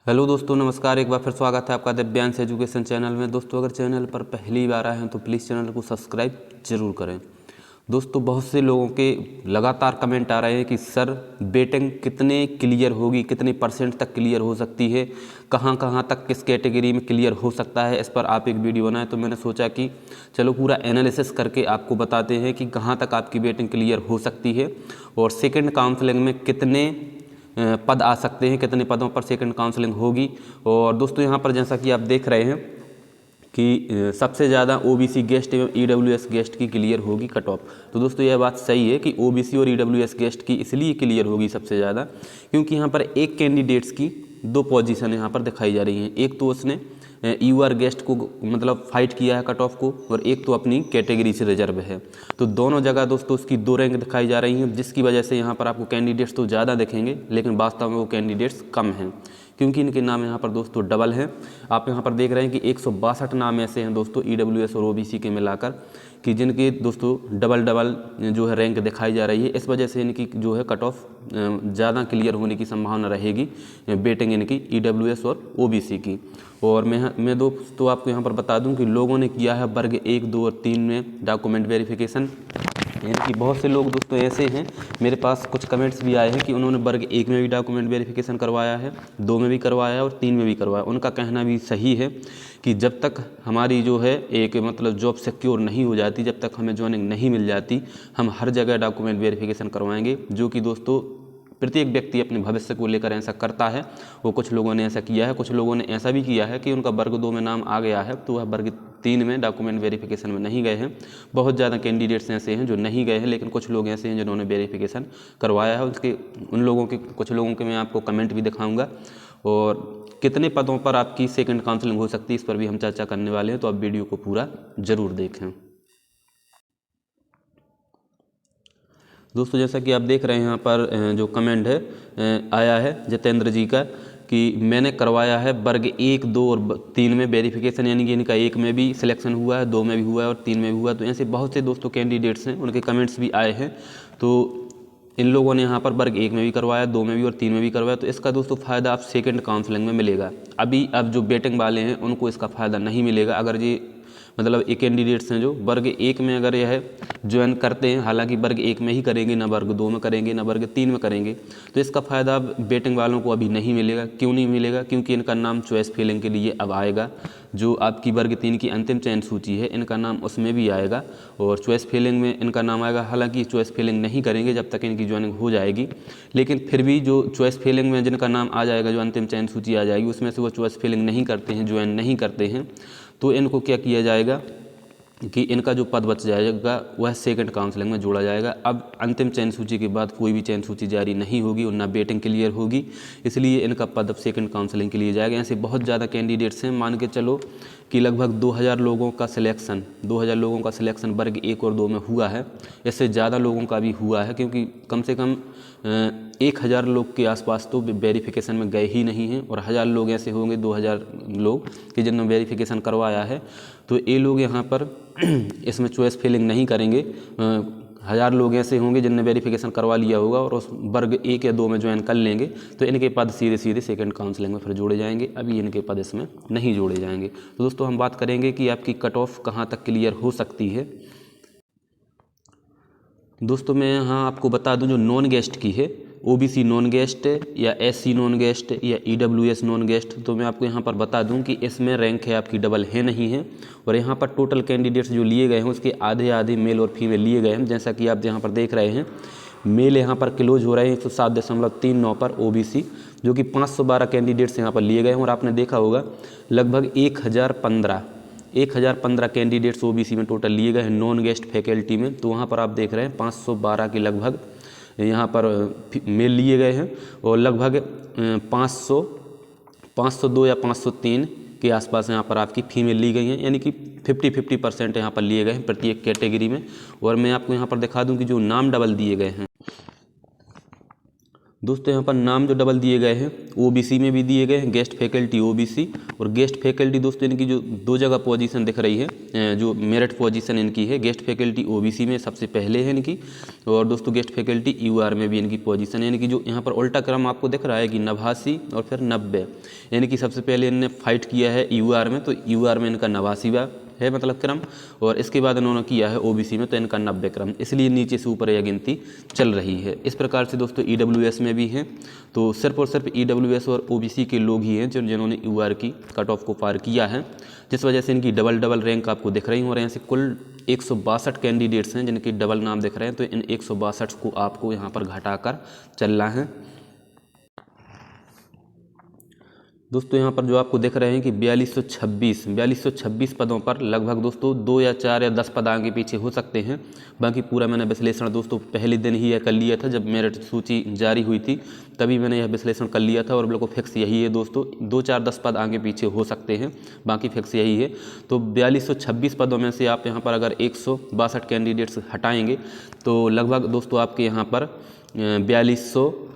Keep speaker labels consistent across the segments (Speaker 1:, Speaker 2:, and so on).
Speaker 1: Hello दोस्तों, नमस्कार। एक बार फिर स्वागत है आपका दिव्यांश एजुकेशन चैनल में। दोस्तों, अगर चैनल पर पहली बार आए हैं तो प्लीज़ चैनल को सब्सक्राइब जरूर करें। दोस्तों, बहुत से लोगों के लगातार कमेंट आ रहे हैं कि सर बेटिंग कितने क्लियर होगी, कितने परसेंट तक क्लियर हो सकती है, कहाँ कहाँ तक किस कैटेगरी में क्लियर हो सकता है। इस पर आप एक वीडियो बनाएं। तो मैंने सोचा कि चलो पूरा एनालिसिस करके आपको बताते हैं कि कहाँ तक आपकी बेटिंग क्लियर हो सकती है और सेकेंड काउंसलिंग में कितने पद आ सकते हैं, कितने पदों पर सेकंड काउंसलिंग होगी। और दोस्तों, यहाँ पर जैसा कि आप देख रहे हैं कि सबसे ज़्यादा ओबीसी गेस्ट एवं ईडब्ल्यूएस गेस्ट की क्लियर होगी कट ऑफ। तो दोस्तों, यह बात सही है कि ओबीसी और ईडब्ल्यूएस गेस्ट की इसलिए क्लियर होगी सबसे ज़्यादा क्योंकि यहाँ पर एक कैंडिडेट्स की दो पोजीशन यहाँ पर दिखाई जा रही हैं। एक तो उसने यूआर गेस्ट को मतलब फाइट किया है कट ऑफ को, और एक तो अपनी कैटेगरी से रिजर्व है। तो दोनों जगह दोस्तों उसकी दो रैंक दिखाई जा रही हैं, जिसकी वजह से यहाँ पर आपको कैंडिडेट्स तो ज़्यादा दिखेंगे लेकिन वास्तव में वो कैंडिडेट्स कम हैं क्योंकि इनके नाम यहाँ पर दोस्तों डबल हैं। आप यहाँ पर देख रहे हैं कि 162 नाम ऐसे हैं दोस्तों ईडब्ल्यूएस और ओबीसी के मिलाकर कि जिनके दोस्तों डबल जो है रैंक दिखाई जा रही है। इस वजह से इनकी जो है कट ऑफ ज़्यादा क्लियर होने की संभावना रहेगी बेटिंग इनकी ईडब्ल्यूएस और ओबीसी की। और मैं दोस्तों आपको यहाँ पर बता दूं कि लोगों ने किया है वर्ग 1, 2 और 3 में डॉक्यूमेंट वेरिफिकेशन। यानी कि बहुत से लोग दोस्तों ऐसे हैं, मेरे पास कुछ कमेंट्स भी आए हैं कि उन्होंने वर्ग 1 में भी डॉक्यूमेंट वेरिफिकेशन करवाया है, 2 में भी करवाया है और 3 में भी करवाया। उनका कहना भी सही है कि जब तक हमारी जो है एक मतलब जॉब सिक्योर नहीं हो जाती, जब तक हमें ज्वाइनिंग नहीं मिल जाती, हम हर जगह डॉक्यूमेंट वेरिफिकेशन करवाएंगे। जो कि दोस्तों प्रत्येक व्यक्ति अपने भविष्य को लेकर ऐसा करता है। वो कुछ लोगों ने ऐसा किया है, कुछ लोगों ने ऐसा भी किया है कि उनका वर्ग 2 में नाम आ गया है तो वह वर्ग 3 में डॉक्यूमेंट वेरिफिकेशन में नहीं गए हैं। बहुत ज़्यादा कैंडिडेट्स ऐसे हैं जो नहीं गए हैं, लेकिन कुछ लोग ऐसे हैं जिन्होंने वेरिफिकेशन करवाया है। उसके उन लोगों के कुछ लोगों के मैं आपको कमेंट भी दिखाऊंगा और कितने पदों पर आपकी सेकंड काउंसलिंग हो सकती है इस पर भी हम चर्चा करने वाले हैं। तो आप वीडियो को पूरा ज़रूर देखें। दोस्तों, जैसा कि आप देख रहे हैं यहाँ पर जो कमेंट है आया है जितेंद्र जी का कि मैंने करवाया है वर्ग 1, 2 और 3 में वेरिफिकेशन, यानी कि इनका 1 में भी सिलेक्शन हुआ है, 2 में भी हुआ है और 3 में भी हुआ है। तो ऐसे बहुत से दोस्तों कैंडिडेट्स हैं, उनके कमेंट्स भी आए हैं। तो इन लोगों ने यहाँ पर वर्ग 1 में भी करवाया, 2 में भी और 3 में भी करवाया। तो इसका दोस्तों फ़ायदा आप सेकंड काउंसलिंग में मिलेगा। अभी अब जो बेटिंग वाले हैं उनको इसका फ़ायदा नहीं मिलेगा। अगर ये मतलब एक कैंडिडेट्स हैं जो वर्ग 1 में अगर यह ज्वाइन करते हैं, हालांकि वर्ग 1 में ही करेंगे, ना वर्ग 2 में करेंगे, ना वर्ग 3 में करेंगे, तो इसका फ़ायदा अब बेटिंग वालों को अभी नहीं मिलेगा। क्यों नहीं मिलेगा? क्योंकि इनका नाम चॉइस फिलिंग के लिए अब आएगा। जो आपकी वर्ग 3 की अंतिम चयन सूची है, इनका नाम उसमें भी आएगा और चॉइस फिलिंग में इनका नाम आएगा। हालांकि चॉइस फिलिंग नहीं करेंगे जब तक इनकी ज्वाइनिंग हो जाएगी, लेकिन फिर भी जो चॉइस फिलिंग में जिनका नाम आ जाएगा, जो अंतिम चयन सूची आ जाएगी, उसमें से वो चॉइस फिलिंग नहीं करते हैं, ज्वाइन नहीं करते हैं, तो इनको क्या किया जाएगा कि इनका जो पद बच जाएगा वह सेकंड काउंसलिंग में जोड़ा जाएगा। अब अंतिम चयन सूची के बाद कोई भी चयन सूची जारी नहीं होगी और ना बेटिंग क्लियर होगी, इसलिए इनका पद अब सेकंड काउंसलिंग के लिए जाएगा। ऐसे बहुत ज़्यादा कैंडिडेट्स हैं, मान के चलो कि लगभग 2000 लोगों का सिलेक्शन वर्ग 1 और 2 में हुआ है। इससे ज़्यादा लोगों का भी हुआ है क्योंकि कम से कम 1000 लोग के आसपास तो वेरिफिकेशन में गए ही नहीं हैं और 1000 लोग ऐसे होंगे, 2000 लोग कि जिन्होंने वेरिफिकेशन करवाया है। तो ये लोग यहाँ पर इसमें चॉइस फिलिंग नहीं करेंगे। 1000 लोग ऐसे होंगे जिनने वेरिफिकेशन करवा लिया होगा और उस वर्ग 1 या 2 में ज्वाइन कर लेंगे, तो इनके पद सीधे सीधे सेकंड काउंसलिंग में फिर जोड़े जाएंगे। अभी इनके पद इसमें नहीं जोड़े जाएंगे। तो दोस्तों, हम बात करेंगे कि आपकी कट ऑफ कहाँ तक क्लियर हो सकती है। दोस्तों, मैं यहाँ आपको बता दूं जो नॉन गेस्ट की है, ओबीसी नॉन गेस्ट या एससी नॉन गेस्ट या ईडब्ल्यूएस नॉन गेस्ट, तो मैं आपको यहाँ पर बता दूं कि इसमें रैंक है आपकी डबल है नहीं है। और यहाँ पर टोटल कैंडिडेट्स जो लिए गए हैं उसके आधे आधे मेल और फीमेल लिए गए हैं। जैसा कि आप यहाँ पर देख रहे हैं, मेल यहाँ पर क्लोज हो रहे हैं 107.39 पर ओबीसी, जो कि 512 कैंडिडेट्स यहाँ पर लिए गए हैं। और आपने देखा होगा लगभग 1015 कैंडिडेट्स ओबीसी में टोटल लिए गए हैं नॉन गेस्ट फैकल्टी में। तो वहाँ पर आप देख रहे हैं 512 के लगभग यहाँ पर मेल लिए गए हैं और लगभग 502 या 503 के आसपास यहाँ पर आपकी फीमेल ली गई हैं, यानी कि 50-50% यहाँ पर लिए गए हैं प्रत्येक कैटेगरी में। और मैं आपको यहाँ पर दिखा दूँ कि जो नाम डबल दिए गए हैं दोस्तों यहाँ पर नाम जो डबल दिए गए हैं ओबीसी में भी दिए गए हैं, गेस्ट फैकल्टी ओबीसी और गेस्ट फैकल्टी दोस्तों इनकी जो 2 जगह पोजीशन दिख रही है, जो मेरिट पोजीशन इनकी है, गेस्ट फैकल्टी ओबीसी में सबसे पहले है इनकी, और दोस्तों गेस्ट फैकल्टी यूआर में भी इनकी पोजीशन है। यानी कि जो यहाँ पर उल्टा क्रम आपको दिख रहा है कि 89 और फिर 90, यानी कि सबसे पहले इन्होंने फाइट किया है यूआर में, तो यूआर में इनका 89वां है मतलब क्रम, और इसके बाद इन्होंने किया है ओबीसी में तो इनका 90 क्रम, इसलिए नीचे से ऊपर यह गिनती चल रही है। इस प्रकार से दोस्तों ईडब्ल्यूएस में भी हैं, तो सिर्फ और सिर्फ ईडब्ल्यूएस और ओबीसी के लोग ही हैं जिन्होंने यूआर की कट ऑफ को पार किया है, जिस वजह से इनकी डबल रैंक आपको दिख रही हो रहे हैं। से कुल 162 कैंडिडेट्स हैं जिनके डबल नाम दिख रहे हैं, तो इन 162 को आपको यहाँ पर घटाकर चलना है। दोस्तों यहाँ पर जो आपको दिख रहे हैं कि 4226 पदों पर लगभग दोस्तों 2 या 4 या 10 पद आगे पीछे हो सकते हैं। बाकी पूरा मैंने विश्लेषण दोस्तों पहले दिन ही यह कर लिया था, जब मेरिट सूची जारी हुई थी तभी मैंने यह विश्लेषण कर लिया था, और बिल्कुल फिक्स यही है दोस्तों, 2 4 10 पद आगे पीछे हो सकते हैं, बाकी फिक्स यही है। तो 4226 पदों में से आप यहाँ पर अगर 162 कैंडिडेट्स हटाएँगे तो लगभग दोस्तों आपके यहाँ पर 4200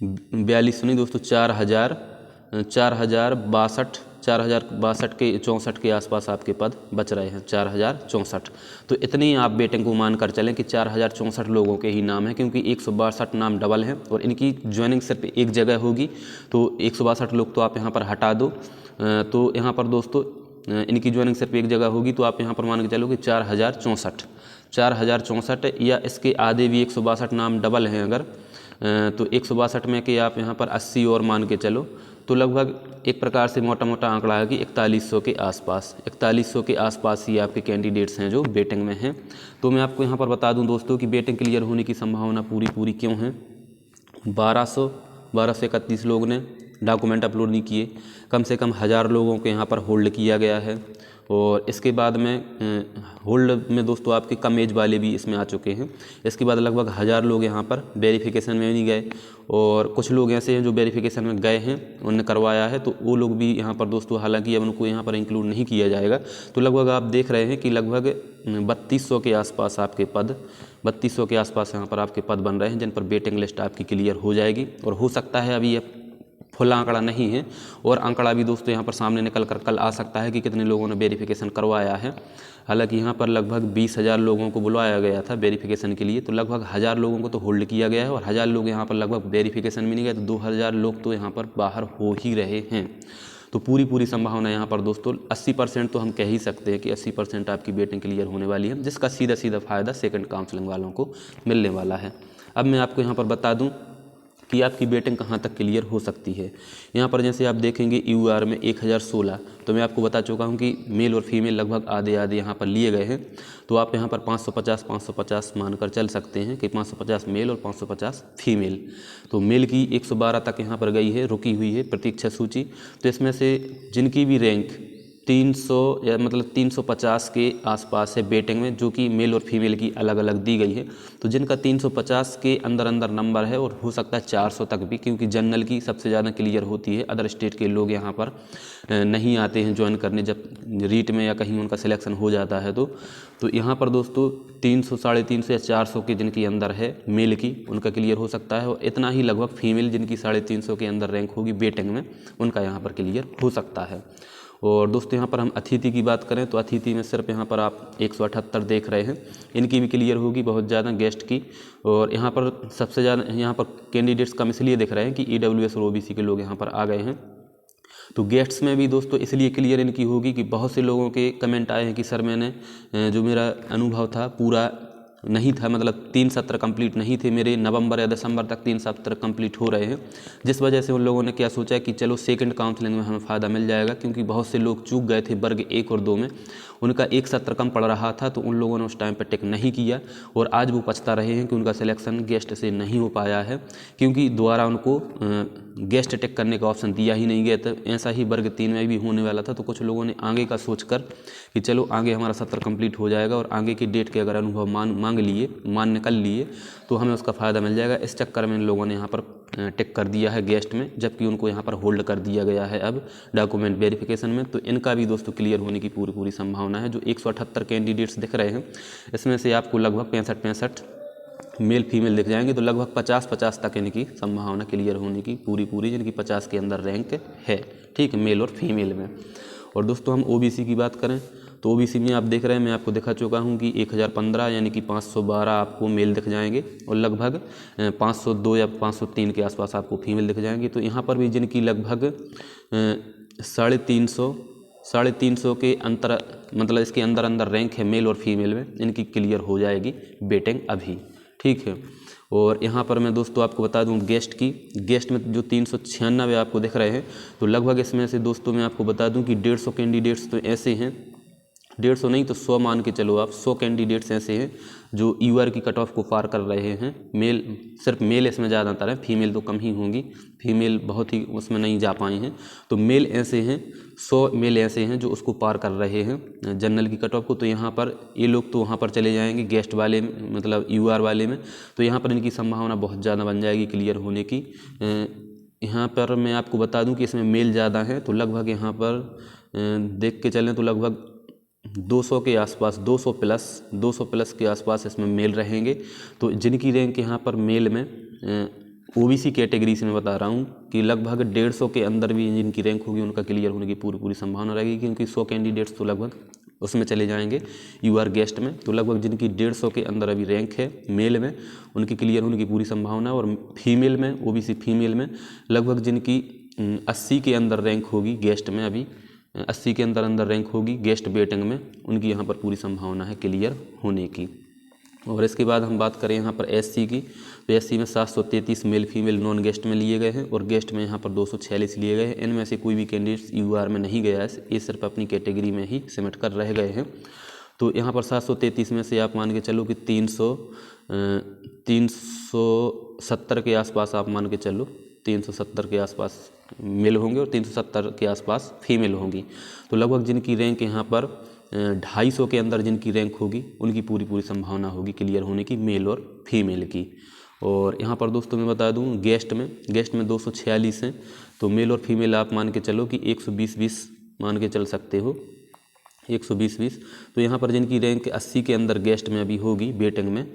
Speaker 1: नहीं दोस्तों 4062 के 64 के आसपास आपके पद बच रहे हैं, 4064। तो इतनी आप बेटिंग को मानकर चलें कि 4064 लोगों के ही नाम हैं, क्योंकि 162 नाम डबल हैं और इनकी ज्वाइनिंग सिर्फ एक जगह होगी, तो 162 लोग तो आप यहाँ पर हटा दो। तो यहाँ पर दोस्तों इनकी ज्वाइनिंग सिर्फ एक जगह होगी, तो आप यहाँ पर मान के चलो कि 4064 या इसके आधे भी 162 नाम डबल हैं अगर, तो 162 में कि आप यहाँ पर 80 और मान के चलो, तो लगभग एक प्रकार से मोटा मोटा आंकड़ा है कि 4100 के आसपास ही आपके कैंडिडेट्स हैं जो बेटिंग में हैं। तो मैं आपको यहाँ पर बता दूं दोस्तों कि बेटिंग क्लियर होने की संभावना पूरी क्यों है। 1231 लोग ने डॉक्यूमेंट अपलोड नहीं किए, कम से कम 1000 लोगों को यहाँ पर होल्ड किया गया है, और इसके बाद में होल्ड में दोस्तों आपके कम एज वाले भी इसमें आ चुके हैं। इसके बाद लगभग 1000 लोग यहाँ पर वेरिफिकेशन में नहीं गए, और कुछ लोग ऐसे हैं जो वेरिफिकेशन में गए हैं, उन्होंने करवाया है, तो वो लोग भी यहाँ पर दोस्तों हालांकि अब उनको यहाँ पर इंक्लूड नहीं किया जाएगा। तो लगभग आप देख रहे हैं कि लगभग 3200 के आसपास आपके पद 3200 के आसपास यहाँ पर आपके पद बन रहे हैं, जिन पर वेटिंग लिस्ट आपकी क्लियर हो जाएगी। और हो सकता है अभी ये फुल आंकड़ा नहीं है, और आंकड़ा भी दोस्तों यहाँ पर सामने निकल कर कल आ सकता है कि कितने लोगों ने वेरिफिकेशन करवाया है। हालांकि यहाँ पर लगभग 20,000 लोगों को बुलाया गया था वेरिफिकेशन के लिए, तो लगभग 1000 लोगों को तो होल्ड किया गया है, और 1000 लोग यहाँ पर लगभग वेरिफिकेशन में नहीं गए, तो 2000 लोग तो यहाँ पर बाहर हो ही रहे हैं। तो पूरी संभावना यहाँ पर दोस्तों 80% तो हम कह ही सकते हैं कि 80% आपकी वेटिंग क्लियर होने वाली है, जिसका सीधा फ़ायदा सेकंड काउंसलिंग वालों को मिलने वाला है। अब मैं आपको यहाँ पर बता दूँ कि आपकी वेटिंग कहाँ तक क्लियर हो सकती है। यहाँ पर जैसे आप देखेंगे यूआर में 1016, तो मैं आपको बता चुका हूँ कि मेल और फीमेल लगभग आधे यहाँ पर लिए गए हैं, तो आप यहाँ पर 550 मानकर चल सकते हैं कि 550 मेल और 550 फीमेल। तो मेल की 112 तक यहाँ पर गई है, रुकी हुई है प्रतीक्षा सूची। तो इसमें से जिनकी भी रैंक 300 या मतलब 350 के आसपास है बेटिंग में, जो कि मेल और फीमेल की अलग अलग दी गई है, तो जिनका 350 के अंदर नंबर है, और हो सकता है 400 तक भी, क्योंकि जनरल की सबसे ज़्यादा क्लियर होती है, अदर स्टेट के लोग यहाँ पर नहीं आते हैं ज्वाइन करने, जब रीट में या कहीं उनका सिलेक्शन हो जाता है तो यहाँ पर दोस्तों 300, 350 या 400 के जिनकी अंदर है मेल की, उनका क्लियर हो सकता है, और इतना ही लगभग फीमेल जिनकी 350 के अंदर रैंक होगी बेटिंग में, उनका यहाँ पर क्लियर हो सकता है। और दोस्तों यहाँ पर हम अतिथि की बात करें तो अतिथि में सिर्फ यहाँ पर आप 178 देख रहे हैं, इनकी भी क्लियर होगी बहुत ज़्यादा गेस्ट की। और यहाँ पर सबसे ज़्यादा यहाँ पर कैंडिडेट्स कम इसलिए दिख रहे हैं कि ईडब्ल्यूएस और ओबीसी के लोग यहाँ पर आ गए हैं। तो गेस्ट्स में भी दोस्तों इसलिए क्लियर इनकी होगी कि बहुत से लोगों के कमेंट आए हैं कि सर मैंने जो मेरा अनुभव था पूरा नहीं था, मतलब 3 सत्र कंप्लीट नहीं थे मेरे, नवंबर या दिसंबर तक 3 सत्र कंप्लीट हो रहे हैं, जिस वजह से उन लोगों ने क्या सोचा कि चलो सेकंड काउंसलिंग में हमें फ़ायदा मिल जाएगा, क्योंकि बहुत से लोग चूक गए थे वर्ग 1 और 2 में, उनका 1 सत्र कम पड़ रहा था, तो उन लोगों ने उस टाइम पर टिक नहीं किया, और आज वो पछता रहे हैं कि उनका सिलेक्शन गेस्ट से नहीं हो पाया है, क्योंकि दोबारा उनको गेस्ट टिक करने का ऑप्शन दिया ही नहीं गया था। ऐसा ही वर्ग 3 में भी होने वाला था, तो कुछ लोगों ने आगे का सोचकर कि चलो आगे हमारा सत्र कंप्लीट हो जाएगा और आगे की डेट के अगर अनुभव मान्य कर लिए तो हमें उसका फ़ायदा मिल जाएगा, इस चक्कर में इन लोगों ने यहाँ पर टिक कर दिया है गेस्ट में, जबकि उनको यहाँ पर होल्ड कर दिया गया है अब डॉक्यूमेंट वेरिफिकेशन में। तो इनका भी दोस्तों क्लियर होने की पूरी संभावना है। जो 178 कैंडिडेट्स दिख रहे हैं, इसमें से आपको लगभग 65 मेल फीमेल दिख जाएंगे। तो लगभग 50-50 तक इनकी संभावना क्लियर होने की पूरी जिनकी 50 के अंदर रैंक है, ठीक है, मेल और फीमेल में। और दोस्तों हम ओबीसी की बात करें तो ओबीसी में आप देख रहे हैं, मैं आपको दिखा चुका हूं कि 1015 यानी कि 512 आपको मेल दिख जाएंगे और लगभग 502 या 503 के आसपास आपको फीमेल दिख जाएंगे। तो यहाँ पर भी जिनकी लगभग 350 के अंतर, मतलब इसके अंदर रैंक है मेल और फीमेल में, इनकी क्लियर हो जाएगी बेटिंग अभी, ठीक है। और यहाँ पर मैं दोस्तों आपको बता दूं गेस्ट में जो 396 आपको दिख रहे हैं, तो लगभग इसमें से दोस्तों मैं आपको बता दूं कि 150 कैंडिडेट्स तो ऐसे हैं, 150 नहीं तो 100 मान के चलो आप, 100 कैंडिडेट्स ऐसे हैं जो यूआर की कट ऑफ को पार कर रहे हैं। मेल, सिर्फ मेल इसमें ज़्यादातर है, फीमेल तो कम ही होंगी, फीमेल बहुत ही उसमें नहीं जा पाए हैं। तो मेल ऐसे हैं, 100 मेल ऐसे हैं जो उसको पार कर रहे हैं जनरल की कट ऑफ को। तो यहाँ पर ये लोग तो वहाँ पर चले जाएंगे गेस्ट वाले में, मतलब यूआर वाले में। तो यहाँ पर इनकी संभावना बहुत ज़्यादा बन जाएगी क्लियर होने की। यहाँ पर मैं आपको बता दूं कि इसमें मेल ज़्यादा है, तो लगभग यहाँ पर देख के चलें तो लगभग 200 के आसपास, 200 प्लस के आसपास इसमें मेल रहेंगे। तो जिनकी रैंक यहाँ पर मेल में ओबीसी कैटेगरी से मैं बता रहा हूँ कि लगभग 150 के अंदर भी जिनकी रैंक होगी उनका क्लियर होने की पूरी संभावना रहेगी, क्योंकि 100 कैंडिडेट्स तो लगभग उसमें चले जाएंगे यूआर गेस्ट में। तो लगभग जिनकी 150 के अंदर अभी रैंक है मेल में, उनकी क्लियर होने की पूरी संभावना। और फीमेल में, ओबीसी फीमेल में लगभग जिनकी 80 के अंदर रैंक होगी गेस्ट में, अभी 80 के अंदर रैंक होगी गेस्ट बेटिंग में, उनकी यहाँ पर पूरी संभावना है क्लियर होने की। और इसके बाद हम बात करें यहाँ पर एससी की, तो एससी में 733 मेल फीमेल नॉन गेस्ट में लिए गए हैं और गेस्ट में यहाँ पर 246 लिए गए हैं। इनमें से कोई भी कैंडिडेट्स यूआर में नहीं गया है, ये सिर्फ अपनी कैटेगरी में ही सिमट कर रह गए हैं। तो यहाँ पर 733 में से आप मान के चलो कि 370 के आसपास आप मान के चलो, 370 के आसपास मेल होंगे और 370 के आसपास फीमेल होंगी। तो लगभग जिनकी रैंक यहाँ पर 250 के अंदर जिनकी रैंक होगी उनकी पूरी संभावना होगी क्लियर होने की, मेल और फीमेल की। और यहाँ पर दोस्तों मैं बता दूँ गेस्ट में 246 हैं, तो मेल और फीमेल आप मान के चलो कि 120-20 मान के चल सकते हो, 120-20। तो यहाँ पर जिनकी रैंक 80 के अंदर गेस्ट में अभी होगी बेटिंग में,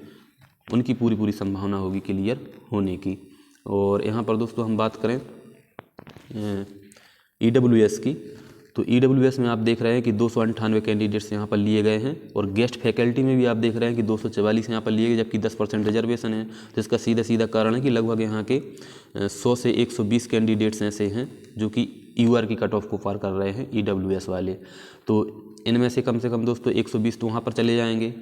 Speaker 1: उनकी पूरी संभावना होगी क्लियर होने की। और यहाँ पर दोस्तों हम बात करें ईडब्ल्यूएस की, तो ईडब्ल्यूएस में आप देख रहे हैं कि 298 कैंडिडेट्स यहाँ पर लिए गए हैं और गेस्ट फैकल्टी में भी आप देख रहे हैं कि 244 यहाँ पर लिए गए, जबकि 10% रिजर्वेशन है। तो इसका सीधा कारण है कि लगभग यहाँ के 100 से 120 कैंडिडेट्स ऐसे हैं जो कि यूआर की कट ऑफ को पार कर रहे हैं ईडब्ल्यूएस वाले। तो इनमें से कम दोस्तों 120 तो वहाँ पर चले जाएंगे,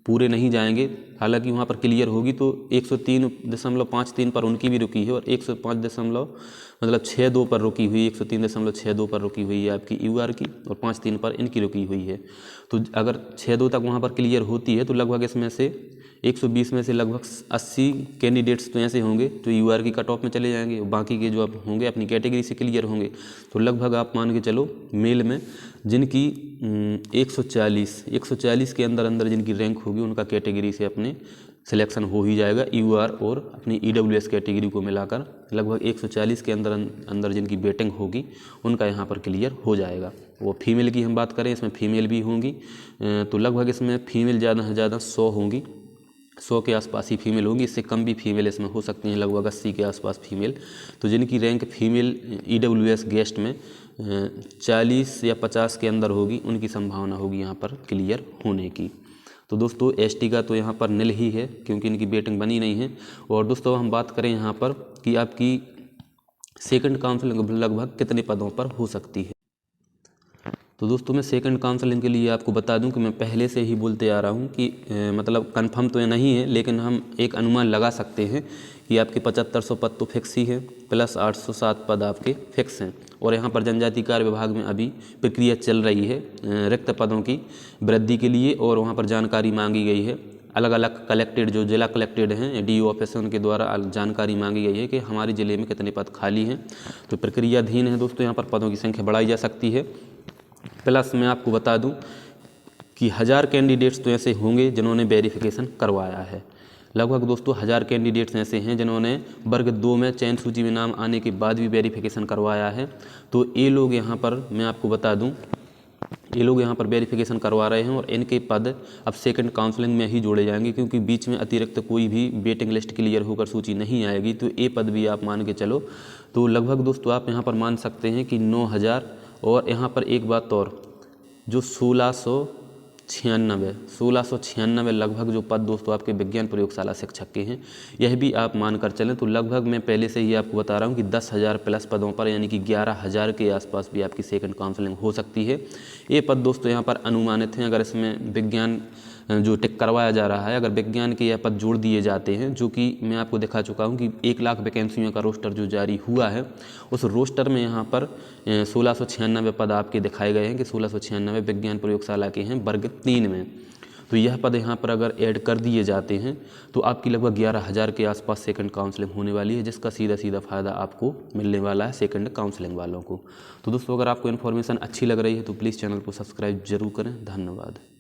Speaker 1: पूरे नहीं जाएंगे, हालांकि वहाँ पर क्लियर होगी। तो 103.53 पर उनकी भी रुकी है और 105.62 पर रुकी हुई, 103.62 पर रुकी हुई है आपकी यूआर की, और 53 पर इनकी रुकी हुई है। तो अगर 62 तक वहाँ पर क्लियर होती है तो लगभग इसमें से 120 में से लगभग 80 कैंडिडेट्स तो ऐसे होंगे जो यूआर की कट ऑफ में चले जाएंगे, बाकी के जो अब होंगे अपनी कैटेगरी से क्लियर होंगे। तो लगभग आप मान के चलो मेल में जिनकी 140 के अंदर जिनकी रैंक होगी उनका कैटेगरी से अपने सिलेक्शन हो ही जाएगा, यूआर और अपनी ईडब्ल्यूएस कैटेगरी को मिलाकर लगभग 140 के अंदर जिनकी बेटिंग होगी उनका यहाँ पर क्लियर हो जाएगा। वो फीमेल की हम बात करें, इसमें फीमेल भी होंगी, तो लगभग इसमें फीमेल ज़्यादा से ज़्यादा 100 होंगी, 100 के आसपास ही फीमेल होंगी, इससे कम भी फीमेल इसमें हो सकती हैं, लगभग 80 के आसपास फीमेल। तो जिनकी रैंक फीमेल ईडब्ल्यूएस गेस्ट में 40 या 50 के अंदर होगी उनकी संभावना होगी यहाँ पर क्लियर होने की। तो दोस्तों एसटी का तो यहाँ पर निल ही है क्योंकि इनकी बेटिंग बनी नहीं है। और दोस्तों हम बात करें यहाँ पर कि आपकी सेकंड काउंसिलिंग लगभग कितने पदों पर हो सकती है। तो दोस्तों मैं सेकंड काउंसलिंग के लिए आपको बता दूं कि मैं पहले से ही बोलते आ रहा हूं कि मतलब कंफर्म तो ये नहीं है, लेकिन हम एक अनुमान लगा सकते हैं कि आपके 7500 पद तो फिक्स ही है, प्लस 807 पद आपके फिक्स हैं। और यहाँ पर जनजाति कार्य विभाग में अभी प्रक्रिया चल रही है रिक्त पदों की वृद्धि के लिए, और वहाँ पर जानकारी मांगी गई है। अलग अलग कलेक्टेड जो जिला कलेक्टेड हैं डीओ ऑफिस उनके द्वारा जानकारी मांगी गई है कि हमारे ज़िले में कितने पद खाली हैं। तो प्रक्रियाधीन है दोस्तों, यहाँ पर पदों की संख्या बढ़ाई जा सकती है। प्लस मैं आपको बता दूं कि 1000 कैंडिडेट्स तो ऐसे होंगे जिन्होंने वेरिफिकेशन करवाया है। लगभग दोस्तों 1000 कैंडिडेट्स ऐसे हैं जिन्होंने वर्ग 2 में चयन सूची में नाम आने के बाद भी वेरिफिकेशन करवाया है। तो ये लोग यहाँ पर मैं आपको बता दूं ये लोग यहाँ पर वेरिफिकेशन करवा रहे हैं और इनके पद अब सेकंड काउंसलिंग में ही जोड़े जाएंगे, क्योंकि बीच में अतिरिक्त कोई भी वेटिंग लिस्ट क्लियर होकर सूची नहीं आएगी तो ये पद भी आप मान के चलो तो लगभग दोस्तों आप यहाँ पर मान सकते हैं कि 9,000। और यहाँ पर एक बात और, जो 1696 लगभग जो पद दोस्तों आपके विज्ञान प्रयोगशाला शिक्षक के हैं, यह भी आप मानकर चलें तो लगभग मैं पहले से ही आपको बता रहा हूँ कि 10,000 प्लस पदों पर यानी कि 11,000 के आसपास भी आपकी सेकंड काउंसलिंग हो सकती है। ये पद दोस्तों यहाँ पर अनुमानित हैं। अगर इसमें विज्ञान जो टिक करवाया जा रहा है, अगर विज्ञान के यह पद जोड़ दिए जाते हैं, जो कि मैं आपको दिखा चुका हूं कि 1 लाख वैकेंसियों का रोस्टर जो जारी हुआ है, उस रोस्टर में यहाँ पर 1696 पद आपके दिखाए गए हैं कि 1696 विज्ञान प्रयोगशाला के हैं वर्ग 3 में। तो यह पद यहाँ पर अगर ऐड कर दिए जाते हैं तो आपकी लगभग 11,000 के आसपास सेकंड काउंसलिंग होने वाली है, जिसका सीधा सीधा फ़ायदा आपको मिलने वाला है सेकंड काउंसलिंग वालों को। तो दोस्तों अगर आपको इन्फॉर्मेशन अच्छी लग रही है तो प्लीज़ चैनल को सब्सक्राइब जरूर करें। धन्यवाद।